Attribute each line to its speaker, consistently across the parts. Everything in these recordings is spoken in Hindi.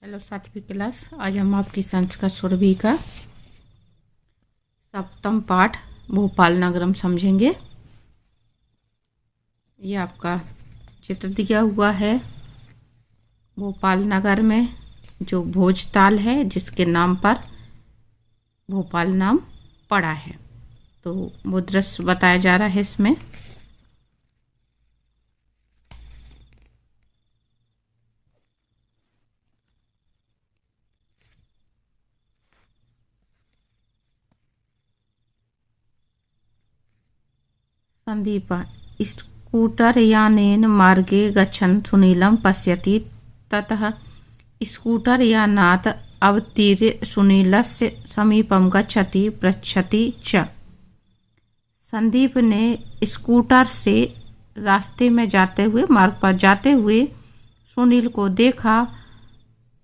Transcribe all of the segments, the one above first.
Speaker 1: हेलो सातवीं क्लास। आज हम आपकी संस्कृत सुरभि का सप्तम पाठ भोपाल नगरम समझेंगे। ये आपका चित्र दिया हुआ है भोपाल नगर में जो भोजताल है जिसके नाम पर भोपाल नाम पड़ा है। तो वो दृश्य बताया जा रहा है इसमें। संदीपः स्कूटर यानेन मार्गे गच्छन् सुनीलं पश्यति। ततः स्कूटर यानात् अवतीर्य सुनीलस्य समीपं गच्छति पृच्छति च। संदीप ने स्कूटर से रास्ते में जाते हुए मार्ग पर जाते हुए सुनील को देखा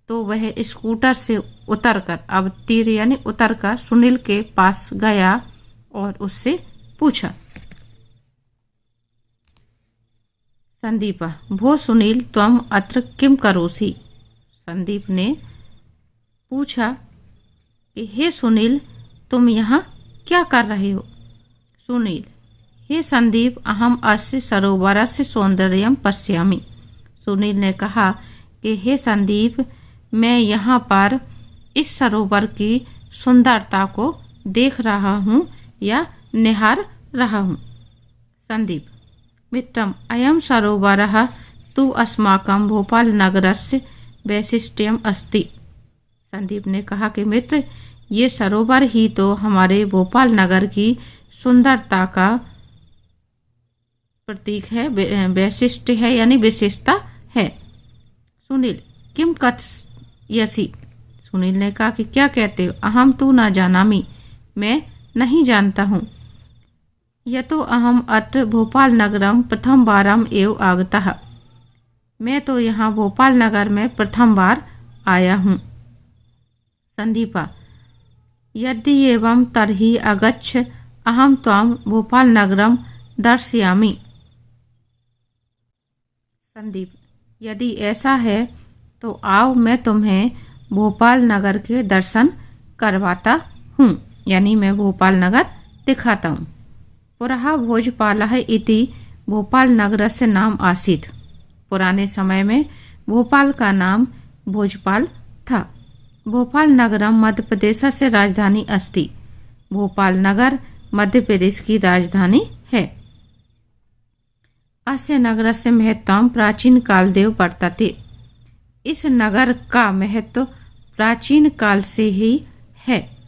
Speaker 1: तो वह स्कूटर से उतरकर अवतीर्य यानी उतरकर सुनील के पास गया और उससे पूछा। संदीप: भो सुनील त्वम अत्र किम करोसि। संदीप ने पूछा कि हे सुनील तुम यहाँ क्या कर रहे हो। सुनील: हे संदीप अहम अस्य सरोवरस्य सौंदर्यम पश्यामि। सुनील ने कहा कि हे संदीप मैं यहाँ पर इस सरोवर की सुंदरता को देख रहा हूँ या निहार रहा हूँ। संदीप: मित्रम अयम सरोवरः तु अस्माकं भोपाल नगरस्य वैशिष्ट्यम अस्ति। संदीप ने कहा कि मित्र ये सरोवर ही तो हमारे भोपाल नगर की सुंदरता का प्रतीक है, वैशिष्ट्य है यानी विशेषता है। सुनील: किम कथयसि। सुनील ने कहा कि क्या कहते हो। अहम तु न जानामि, मैं नहीं जानता हूँ। यतो अहम अत्र भोपाल नगरम प्रथम बारम एव आगतः। मैं तो यहाँ भोपाल नगर में प्रथम बार आया हूँ। संदीपा: यदि एवं तर्हि अगच्छ अहम त्वाम भोपाल नगरम दर्शयामि। संदीप: यदि ऐसा है तो आओ मैं तुम्हें भोपाल नगर के दर्शन करवाता हूँ यानी मैं भोपाल नगर दिखाता हूँ। पुरः भोजपालः इति भोपाल नगरस्य नाम आसीत्। पुराने समय में भोपाल का नाम भोजपाल था। भोपाल नगरम मध्य प्रदेश से राजधानी अस्ति। भोपाल नगर मध्य प्रदेश की राजधानी है। अस्य नगरस्य महत्वं प्राचीन काल देव वर्तते। इस नगर का महत्व प्राचीन काल से ही है।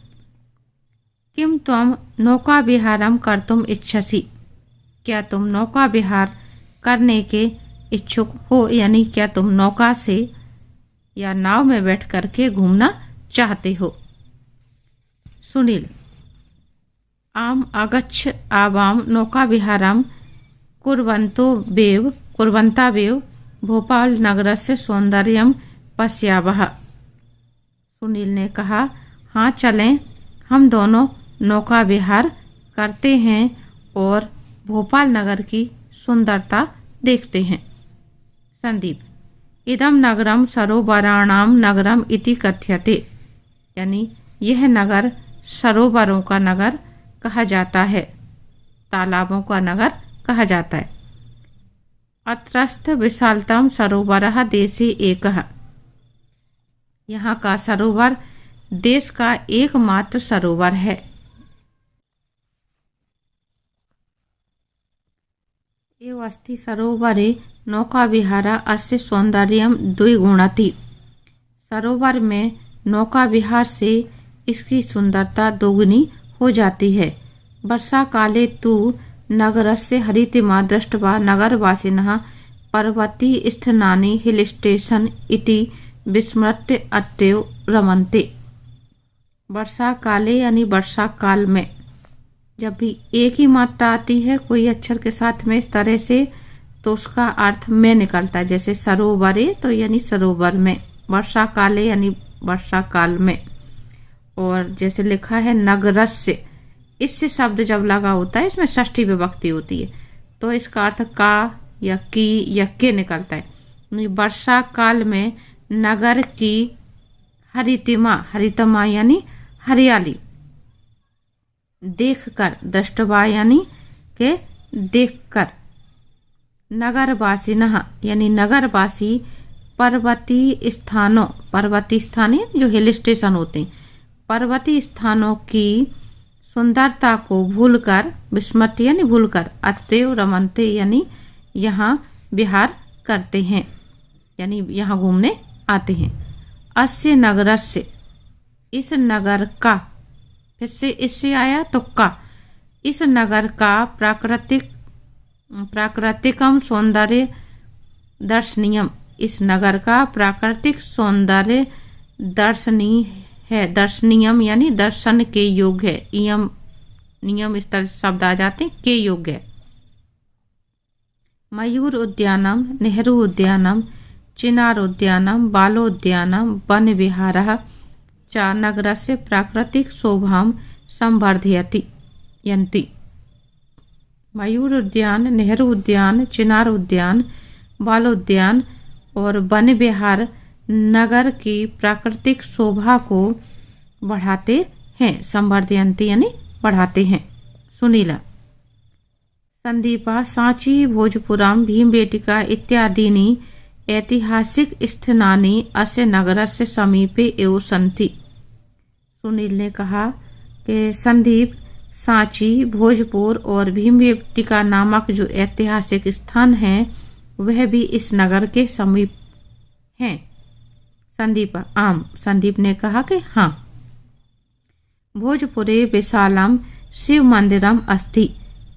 Speaker 1: किम त्वम नौका विहारम कर्तुम इच्छसि। क्या तुम नौका विहार करने के इच्छुक हो यानी क्या तुम नौका से या नाव में बैठ करके घूमना चाहते हो। सुनील: आम आगच्छ आवाम नौका विहारम कुर्वन्ता वेव भोपाल नगरस्य सौंदर्यम पश्यावः। सुनील ने कहा हाँ चलें, हम दोनों नौका विहार करते हैं और भोपाल नगर की सुंदरता देखते हैं। संदीप: इदम नगरम सरोवराणाम नगरम इति कथ्यते। यानी यह नगर सरोवरों का नगर कहा जाता है, तालाबों का नगर कहा जाता है। अत्रस्थ विशालतम सरोवरः देशे एकः। यहाँ का सरोवर देश का एकमात्र सरोवर है। एव अस्ति सरोवरे नौका विहारा अस्य सौंदर्यम द्विगुणति। सरोवर में नौका विहार से इसकी सुंदरता दोगुनी हो जाती है। वर्षा काले तु नगरस्य हरितिमा दृष्ट्वा नगरवासिनः पर्वती स्थानानि हिल स्टेशन इति विस्मृत्य अत्रैव रमन्ते। वर्षा काले यानी वर्षा काल में जब भी एक ही मात्रा आती है कोई अक्षर के साथ में इस तरह से तो उसका अर्थ में निकलता है। जैसे सरोवरे तो यानी सरोवर में, वर्षा काले यानी वर्षा काल में। और जैसे लिखा है नगरस्य, इससे शब्द जब लगा होता है इसमें षष्ठी विभक्ति होती है तो इसका अर्थ का या की या के निकलता है। वर्षा काल में नगर की हरितमा यानी हरियाली, देखकर, दृष्टवा यानी के देखकर, नगरवासिनः यानी नगरवासी, पर्वतीय स्थान जो हिल स्टेशन होते हैं, पर्वतीय स्थानों की सुंदरता को भूलकर, विस्मृति यानी भूलकर, अत्रैव रमन्ते यानी यहाँ विहार करते हैं, यानी यहाँ घूमने आते हैं। अस्य नगरस्य, इस नगर का, फिर से इससे आया तो का, इस नगर का प्राकृतिकम सौंदर्य दर्शनीयम, इस नगर का प्राकृतिक सौंदर्य दर्शनीय है, दर्शनीयम यानी दर्शन के योग्य है, नियम इस तरह शब्द आ जाते हैं, के योग्य है। मयूर उद्यानम, नेहरू उद्यानम, चिनार उद्यानम, बालोद्यानम, वन विहारः च नगरस्य प्राकृतिक शोभां संवर्धयति यन्ति। मयूर उद्यान, नेहरू उद्यान, चिनार उद्यान, बालोद्यान और वन विहार नगर की प्राकृतिक शोभा को बढ़ाते हैं, संवर्धयन्ति यानी बढ़ाते हैं। सुनीला संदीपा सांची भोजपुरम भीमबेटिका इत्यादीनि ऐतिहासिक स्थानानि अस्य नगरस्य समीपे एव सन्ति। सुनील ने कहा कि संदीप सांची, भोजपुर और भीमबेटिका नामक जो ऐतिहासिक स्थान हैं वह भी इस नगर के समीप हैं। संदीप ने कहा कि हाँ। भोजपुरे विशालम शिव मंदिरम अस्ति,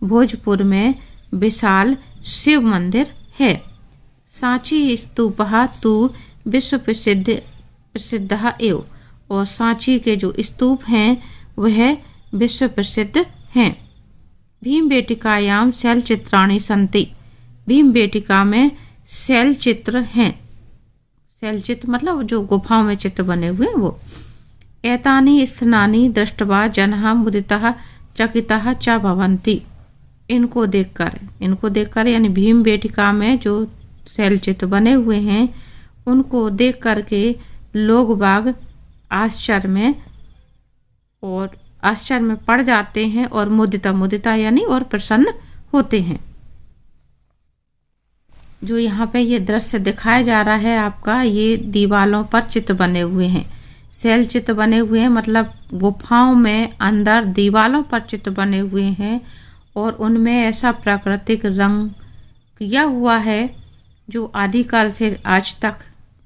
Speaker 1: भोजपुर में विशाल शिव मंदिर है। सांची स्तूपः तु विश्व प्रसिद्ध एव, और सांची के जो स्तूप हैं वह विश्व प्रसिद्ध हैं। भीमबेटिकायाम शैलचित्राणि सन्ति, भीमबेटिका में शैल चित्र हैं, शैल चित्र मतलब जो गुफाओं में चित्र बने हुए वो। एतानि स्थानानि दृष्ट्वा जनः मुदितः चकितः च भवन्ति, इनको देखकर यानी भीमबेटिका में जो शैल चित्र बने हुए हैं उनको देख करके लोग बाग आश्चर्य में पड़ जाते हैं और मुदिता यानी और प्रसन्न होते हैं। जो यहाँ पे ये दृश्य दिखाया जा रहा है आपका, ये दीवालों पर चित्र बने हुए हैं, शैल चित्र बने हुए हैं, मतलब गुफाओं में अंदर दीवालों पर चित्र बने हुए हैं और उनमें ऐसा प्राकृतिक रंग किया हुआ है जो आदिकाल से आज तक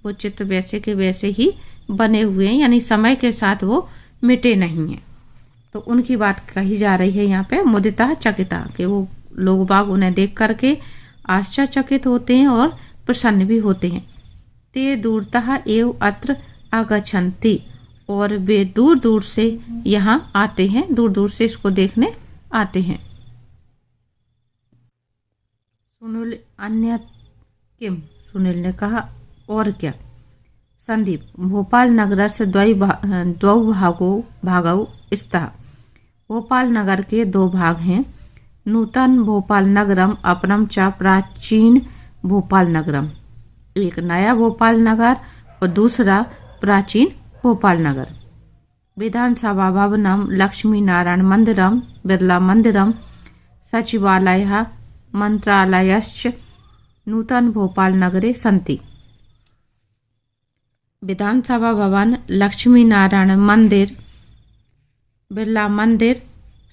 Speaker 1: वो चित्र वैसे के वैसे ही बने हुए हैं, यानी समय के साथ वो मिटे नहीं हैं। तो उनकी बात कही जा रही है यहाँ पे, मुदिता चकिता, कि वो लोग बाग उन्हें देख करके आश्चर्यचकित होते हैं और प्रसन्न भी होते हैं। ते दूरतः एव अत्र आगच्छन्ति, और वे दूर दूर से यहाँ आते हैं, दूर दूर से इसको देखने आते हैं। सुनील ने कहा और क्या। संदीप भोपाल नगर से द्वौ भागौ स्तः, भोपाल नगर के दो भाग हैं। नूतन भोपाल नगरम अपरम च प्राचीन भोपाल नगरम, एक नया भोपाल नगर और दूसरा प्राचीन भोपाल नगर। विधानसभा भवनम, लक्ष्मी नारायण मंदिरम, बिरला मंदिरम, सचिवालयः, मंत्रालयश्च नूतन भोपाल नगरे सन्ति। विधानसभा भवन, लक्ष्मी नारायण मंदिर, बिरला मंदिर,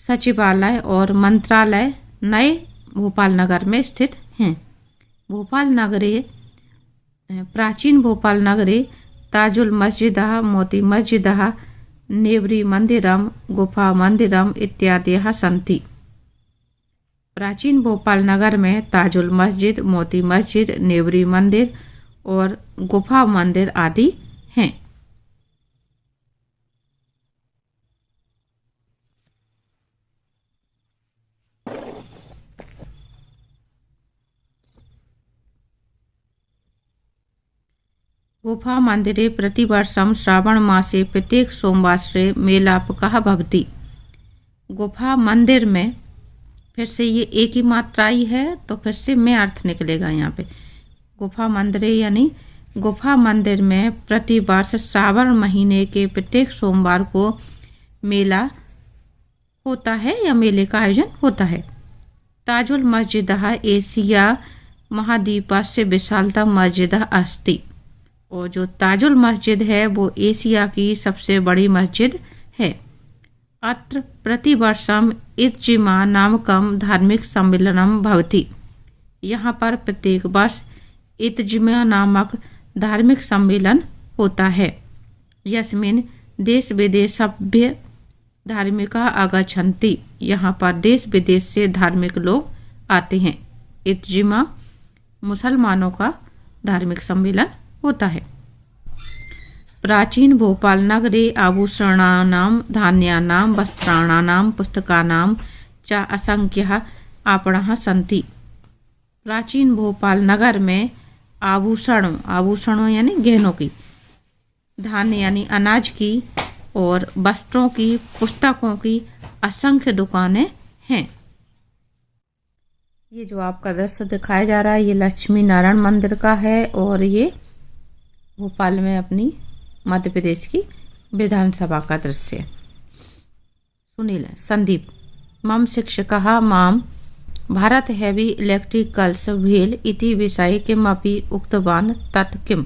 Speaker 1: सचिवालय और मंत्रालय नए भोपाल नगर में स्थित हैं। भोपाल नगरे, प्राचीन भोपाल नगरे ताजुल मस्जिदः, मोती मस्जिदः, नेवरी मंदिरम, गुफा मंदिरम इत्यादयः सन्ति। प्राचीन भोपाल नगर में ताजुल मस्जिद, मोती मस्जिद, नेवरी मंदिर और गुफा मंदिर आदि हैं। गुफा मंदिरे प्रतिवर्षम श्रावण मासे प्रत्येक सोमवासरे मेलापकः भवति। गुफा मंदिर में, फिर से ये एक ही मात्रा ही है तो फिर से में अर्थ निकलेगा यहाँ पे। गुफा मंदिरे यानी गुफा मंदिर में प्रतिवर्ष श्रावण महीने के प्रत्येक सोमवार को मेला होता है या मेले का आयोजन होता है। ताजुल मस्जिद एशिया महाद्वीपस्य विशालतम मस्जिद अस्ति, और जो ताजुल मस्जिद है वो एशिया की सबसे बड़ी मस्जिद है। अत्र प्रतिवर्षम इज्तिमा नामकम धार्मिक सम्मेलनम भवति, यहाँ पर प्रत्येक वर्ष इज्तिमा नामक धार्मिक सम्मेलन होता है। यस्मिन देश विदेश सभ्य धार्मिका आगच्छन्ति, यहाँ पर देश विदेश से धार्मिक लोग आते हैं। इज्तिमा मुसलमानों का धार्मिक सम्मेलन होता है। प्राचीन भोपाल नगरे आभूषणानां धान्यानां वस्त्राणां पुस्तकानां च असंख्यः आपणाः सन्ति। प्राचीन भोपाल नगर में आभूषणों यानी गहनों की, धान्य यानी अनाज की और वस्त्रों की, पुस्तकों की असंख्य दुकानें हैं। ये जो आपका दृश्य दिखाया जा रहा है ये लक्ष्मी नारायण मंदिर का है और ये भोपाल में अपनी मध्य प्रदेश की विधानसभा का दृश्य है। सुनील संदीप मम शिक्षकः माम भारत हेवी इलेक्ट्रिकल्स भेल इति विषय किमपि उक्तवान तत् किम।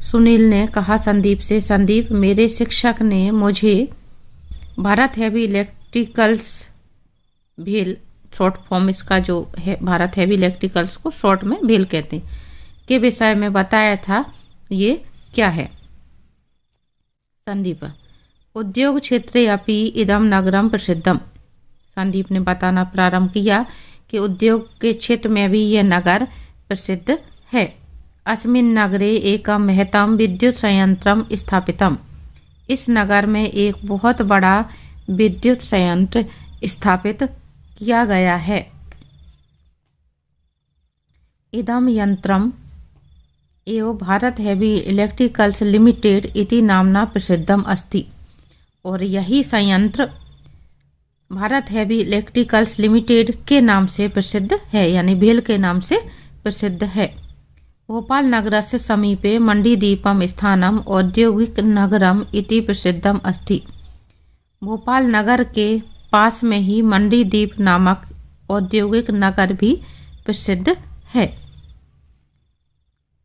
Speaker 1: सुनील ने कहा संदीप से, संदीप मेरे शिक्षक ने मुझे भारत हेवी इलेक्ट्रिकल्स भेल, शॉर्ट फॉर्म इसका जो है भारत हेवी इलेक्ट्रिकल्स को शॉर्ट में भेल कहते हैं, के विषय में बताया था। ये क्या है? संदीप उद्योग क्षेत्रे अपि इदम नगरम प्रसिद्धम। संदीप ने बताना प्रारंभ किया कि उद्योग के क्षेत्र में भी यह नगर प्रसिद्ध है। अस्मिन् नगरे एकम महतम विद्युत संयंत्रम स्थापितम। इस नगर में एक बहुत बड़ा विद्युत संयंत्र स्थापित किया गया है। इदम यंत्रम एवं भारत हेवी इलेक्ट्रिकल्स लिमिटेड इति नामना प्रसिद्धम अस्ति, और यही संयंत्र भारत हेवी इलेक्ट्रिकल्स लिमिटेड के नाम से प्रसिद्ध है, यानी भेल के नाम से प्रसिद्ध है। भोपाल नगरस्य समीपे मण्डीदीपम स्थानम औद्योगिक नगरम इति प्रसिद्धम अस्ति। भोपाल नगर के पास में ही मण्डीदीप नामक औद्योगिक नगर भी प्रसिद्ध है।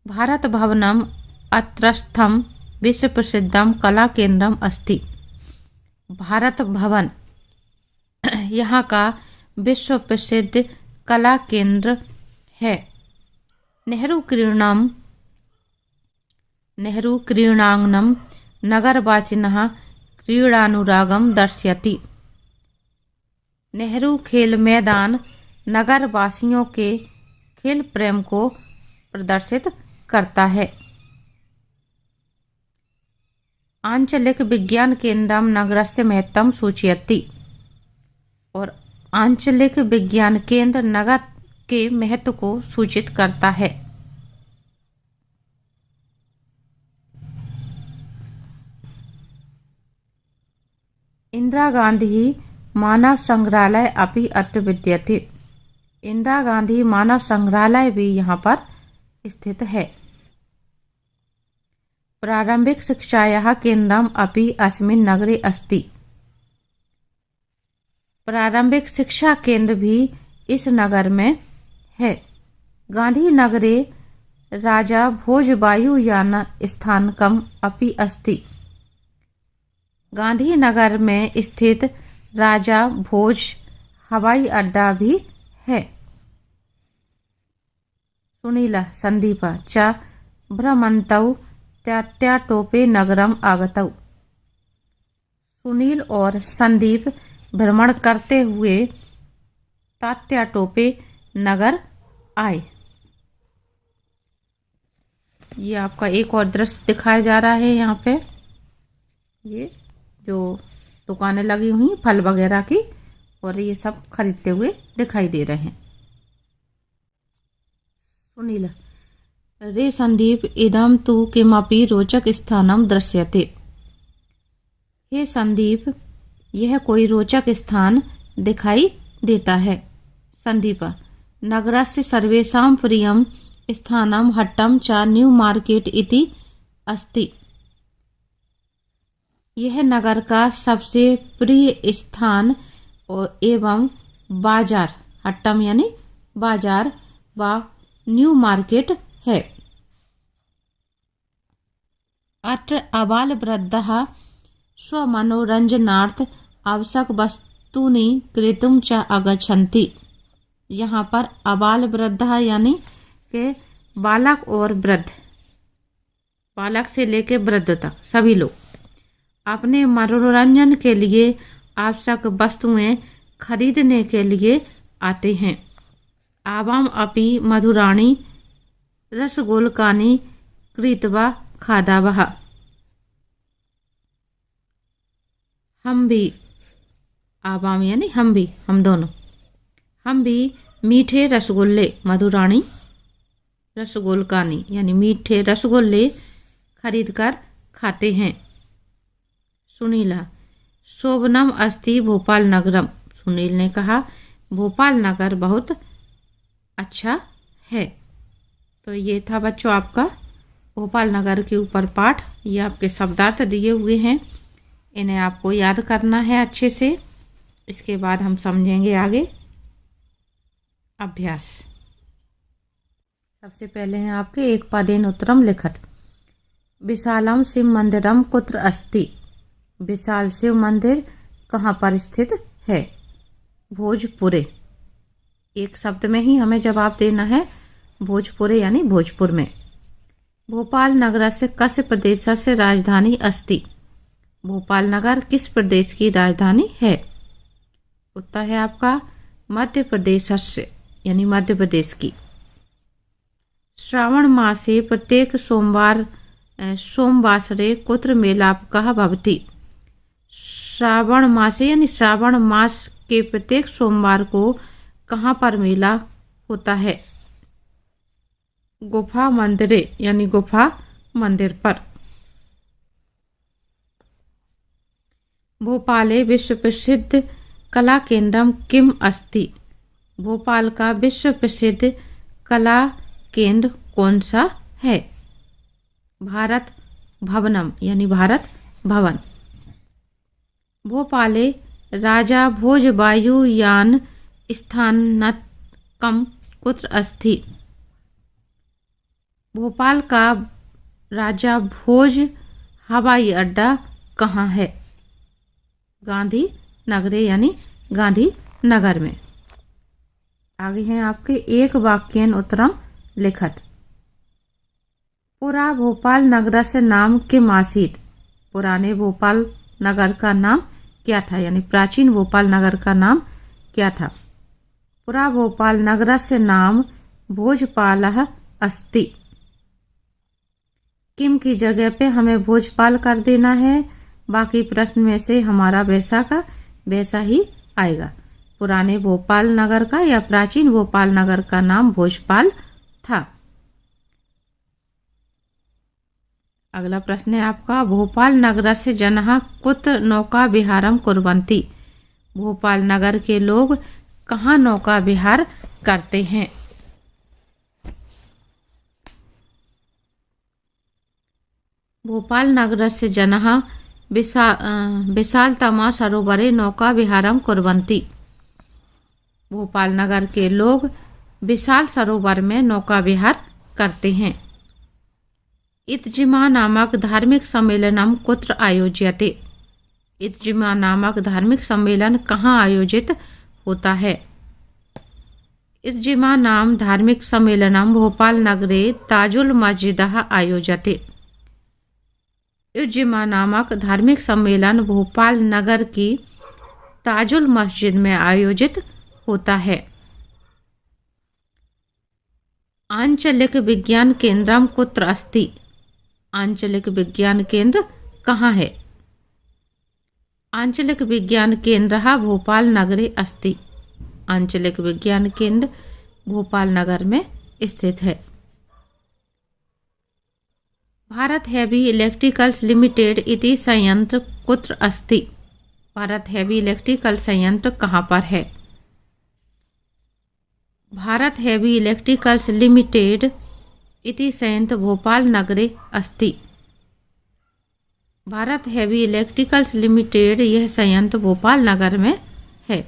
Speaker 1: भारत भवनम अत्रस्थम विश्व प्रसिद्धम कला केंद्रम अस्ति। भारत भवन यहाँ का विश्व प्रसिद्ध कला केंद्र है। नेहरू क्रीडांगणम नगरवासिनः क्रीडानुरागम दर्शयति। नेहरू खेल मैदान नगर वासियों के खेल प्रेम को प्रदर्शित करता है। आंचलिक विज्ञान केंद्रम नगरस्य महत्तम सूचयति, और आंचलिक विज्ञान केंद्र नगर के महत्व को सूचित करता है। इंदिरा गांधी मानव संग्रहालय अपि अत्र विद्यते। इंदिरा गांधी मानव संग्रहालय भी यहाँ पर स्थित है। प्रारंभिक शिक्षायाः केंद्रम अपि अस्मिन् नगरे अस्ति। प्रारंभिक शिक्षा केंद्र भी इस नगर में है। गांधी नगरे राजा भोज वायुयान स्थानकम अपि अस्ति। गांधी नगर में स्थित राजा भोज हवाई अड्डा भी है। सुनील संदीप च भ्रमन्तौ त्याट्याटोपे नगरम आगतौ। सुनील और संदीप भ्रमण करते हुए तात्याटोपे नगर आए। ये आपका एक और दृश्य दिखाया जा रहा है। यहाँ पे ये जो दुकानें लगी हुई फल वगैरह की, और ये सब खरीदते हुए दिखाई दे रहे हैं। सुनील रे संदीप इदम तु किमपि रोचक स्थानम दृश्यते। हे संदीप यह कोई रोचक स्थान दिखाई देता है। संदीप नगरस्य सर्वेषां प्रियम स्थानम हट्टम च न्यू मार्केट इति अस्ति। यह नगर का सबसे प्रिय स्थान एवं बाजार, हट्टम यानी बाजार व न्यू मार्केट है। अत्र आबाल वृद्धः स्वमनोरंजनार्थ आवश्यक वस्तूनि क्रेतुं च आगच्छन्ति। यहाँ पर आबाल वृद्धः यानी के बालक और वृद्ध, बालक से लेकर वृद्ध तक सभी लोग अपने मनोरंजन के लिए आवश्यक वस्तुएं खरीदने के लिए आते हैं। आवाम अपि मधुराणि रसगोलकानि क्रीत्वा खादावः। हम भी, आवाम यानी हम भी, हम दोनों, हम भी मीठे रसगुल्ले, मधुराणी रसगोलकानी यानी मीठे रसगुल्ले खरीद कर खाते हैं। सुनीला शोभनम अस्ति भोपाल नगरम। सुनील ने कहा भोपाल नगर बहुत अच्छा है। तो ये था बच्चों आपका भोपाल नगर के ऊपर पाठ। ये आपके शब्दार्थ दिए हुए हैं, इन्हें आपको याद करना है अच्छे से। इसके बाद हम समझेंगे आगे अभ्यास। सबसे पहले हैं आपके एक पदेन उत्तरम लिखत। विशालम शिव मंदिरम कुत्र अस्ति। विशाल शिव मंदिर कहाँ पर स्थित है? भोजपुरे। एक शब्द में ही हमें जवाब देना है, भोजपुरे यानी भोजपुर में। भोपाल नगर से कस्य प्रदेश से राजधानी अस्ति। भोपाल नगर किस प्रदेश की राजधानी है? उत्तर है आपका मध्य प्रदेश से यानी मध्य प्रदेश की। श्रावण मासे प्रत्येक सोमवासरे कुत्र मेलापकः भवति। श्रावण मासे यानी श्रावण मास के प्रत्येक सोमवार को कहाँ पर मेला होता है? गुफा मंदिरे यानी गुफा मंदिर पर। भोपाले विश्व प्रसिद्ध कला केंद्रम किम अस्ति। भोपाल का विश्व प्रसिद्ध कला केंद्र कौन सा है? भारत भवनम यानी भारत भवन। भोपाले राजा भोज वायुयान स्थानकम कुत्र अस्ति। भोपाल का राजा भोज हवाई अड्डा कहाँ है? गांधी नगरे यानी गांधी नगर में। आगे हैं आपके एक वाक्यन उत्तरम लिखत। पुरा भोपाल नगर से नाम किम आसीत। पुराने भोपाल नगर का नाम क्या था? यानी प्राचीन भोपाल नगर का नाम क्या था? पुरा भोपाल नगर से नाम भोजपालः अस्ति। किम की जगह पे हमें भोजपाल कर देना है। बाकी प्रश्न में से हमारा वैसा का वैसा ही आएगा। पुराने भोपाल नगर का या प्राचीन भोपाल नगर का नाम भोजपाल था। अगला प्रश्न है आपका भोपाल नगर से जनः कुत्र नौका विहारम कुर्वन्ति। भोपाल नगर के लोग कहाँ नौका विहार करते हैं? भोपाल नगर से जनः विशालतमा सरोवरे नौका विहारम कुर्वन्ति। भोपाल नगर के लोग विशाल सरोवर में नौका विहार करते हैं। इत्जिमा नामक धार्मिक सम्मेलनम कुत्र आयोज्यते। इत्जिमा नामक धार्मिक सम्मेलन कहाँ आयोजित होता है? इत्जिमा नाम धार्मिक सम्मेलनम भोपाल नगरे ताजुल मस्जिदः आयोजते। इत्जिमा नामक धार्मिक सम्मेलन भोपाल नगर की ताजुल मस्जिद में आयोजित होता है। आंचलिक विज्ञान केंद्रम कुत्र अस्ति। आंचलिक विज्ञान केंद्र कहाँ है? आंचलिक विज्ञान केंद्र भोपाल नगरे अस्ति। आंचलिक विज्ञान केंद्र भोपाल नगर में स्थित है। भारत हैवी इलेक्ट्रिकल्स लिमिटेड इति संयंत्र कुत्र अस्ति। भारत हैवी इलेक्ट्रिकल संयंत्र कहाँ पर है? भारत हैवी इलेक्ट्रिकल्स लिमिटेड इति संयंत्र भोपाल नगरे अस्ति। भारत हेवी इलेक्ट्रिकल्स लिमिटेड, यह संयंत्र भोपाल नगर में है।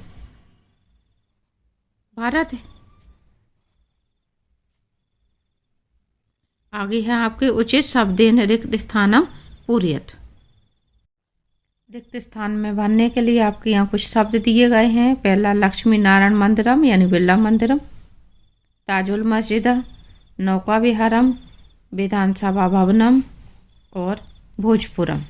Speaker 1: भारत आगे है आपके उचित शब्देन रिक्त स्थानम पूरयत। रिक्त स्थान में भरने के लिए आपके यहाँ कुछ शब्द दिए गए हैं। पहला लक्ष्मी नारायण मंदिरम यानी बिरला मंदिरम, ताजुल मस्जिद, नौका विहारम, विधानसभा भवनम और भोजपुरम।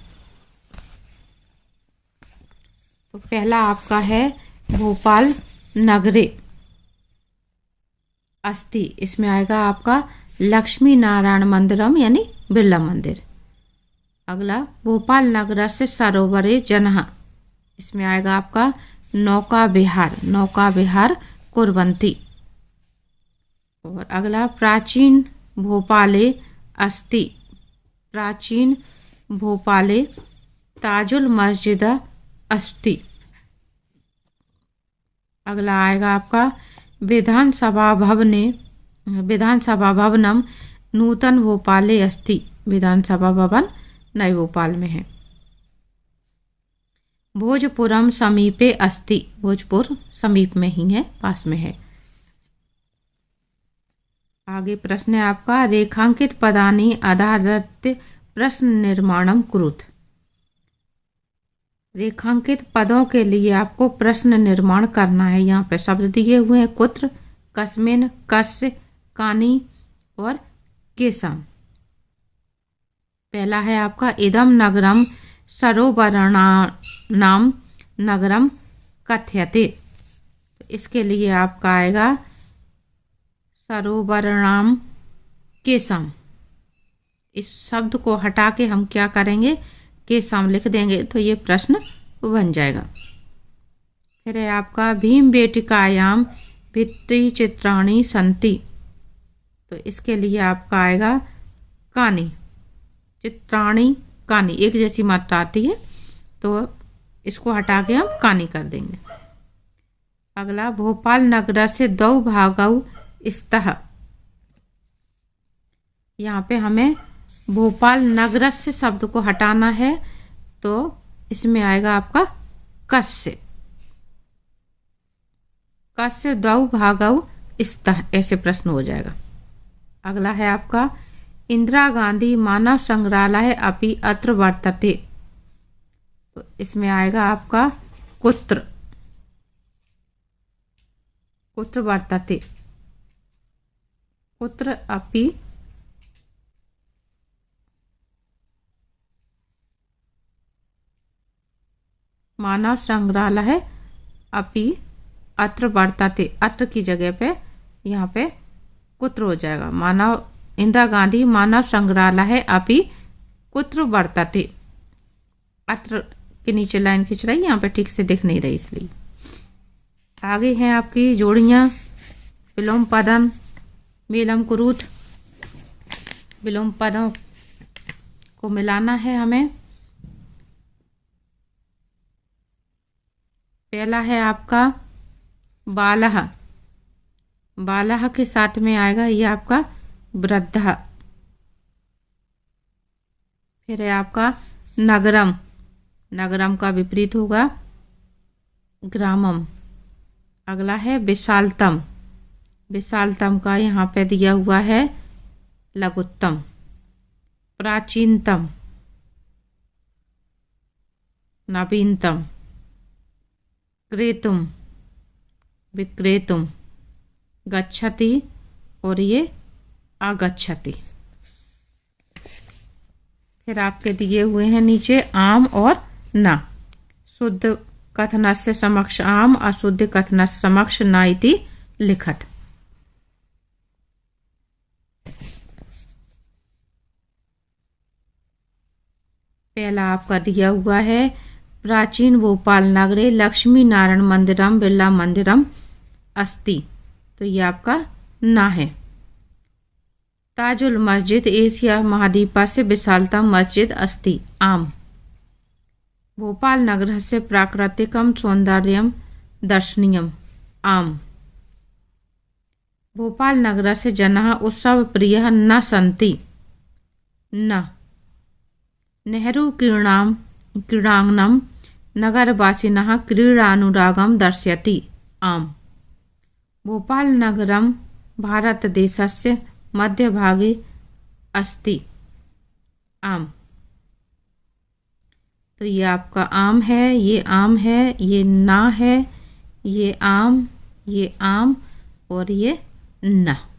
Speaker 1: तो पहला आपका है भोपाल नगरे अस्ति, इसमें आएगा आपका लक्ष्मी नारायण मंदिरम यानी बिरला मंदिर। अगला भोपाल नगर से सरोवरे जनः, इसमें आएगा आपका नौका विहार, नौका विहार कुर्वन्ति। और अगला प्राचीन भोपाले अस्ति, प्राचीन भोपाले ताजुल मस्जिद अस्ति। अगला आएगा आपका विधानसभा भवनम नूतन भोपाले अस्ति, विधानसभा भवन नए भोपाल में है। भोजपुरम समीपे अस्ति, भोजपुर समीप में ही है, पास में है। आगे प्रश्न है आपका रेखांकित पदानि आधारित प्रश्न निर्माणम कुरुत। रेखांकित पदों के लिए आपको प्रश्न निर्माण करना है। यहाँ पे शब्द दिए हुए हैं कुत्र, कस्मिन, कस्य, कानी और केसम। पहला है आपका इदम नगरम सरोवरणानाम नगरम कथ्यते। इसके लिए आपका आएगा सरोवरणाम केसम। इस शब्द को हटा के हम क्या करेंगे, केसम लिख देंगे तो ये प्रश्न बन जाएगा। फिर है आपका भीम बेटिकायाम भित्ति चित्राणी संति। तो इसके लिए आपका आएगा कानी, चित्राणी कानी, एक जैसी मात्रा आती है तो इसको हटा के हम कानी कर देंगे। अगला भोपाल नगर से दो भागौ स्तः। यहाँ पे हमें भोपाल नगर से शब्द को हटाना है तो इसमें आएगा आपका कस्य, कस्य दौ भागौ स्तः, ऐसे प्रश्न हो जाएगा। अगला है आपका इंदिरा गांधी मानव संग्रहालय अपि अत्र वर्तते। तो इसमें आएगा आपका कुत्र, कुत्र वर्तते, कुत्र अपि मानव संग्रहालय अपि अत्र वर्तते। अत्र की जगह पे यहाँ पे कुत्र हो जाएगा। मानव इंदिरा गांधी मानव संग्रहालय अपि कुत्र वर्तते। अत्र के नीचे लाइन खींच रही, यहाँ पे ठीक से दिख नहीं रही इसलिए। आगे हैं आपकी जोड़ियां विलोम पदम मेलम कुरुत। विलोम पदों को मिलाना है हमें। पहला है आपका बालह, बालह के साथ में आएगा ये आपका वृद्धा। फिर है आपका नगरम, नगरम का विपरीत होगा ग्रामम। अगला है विशालतम, विशालतम का यहाँ पे दिया हुआ है लघुत्तम। प्राचीनतम, नवीनतम। क्रेतुम, विक्रेतुम। गच्छति और ये आगच्छति। फिर आपके दिए हुए हैं नीचे आम और ना। शुद्ध कथनस्य समक्ष आम, अशुद्ध कथनस्य समक्ष न इति लिखत। पहला आपका दिया हुआ है प्राचीन भोपाल नगरे लक्ष्मी नारायण मंदिरम बिरला मंदिरम अस्ति। तो ये आपका ना है। ताजुल मस्जिद एशिया महाद्वीप से विशालतम मस्जिद अस्ति आम। भोपाल नगर से प्राकृतिकम सौंदर्यम दर्शनीयम आम। भोपाल नगरस्य जनाः उत्सवप्रियः न सन्ति। न नेहरू क्रीडाङ्गणं नगरवासिनः क्रीडानुरागं दर्शयति। आम् भोपाल नगरं भारतदेशस्य मध्यभागे अस्ति। आम तो ये आपका आम है, ये आम है, ये ना है, ये आम, ये आम और ये ना।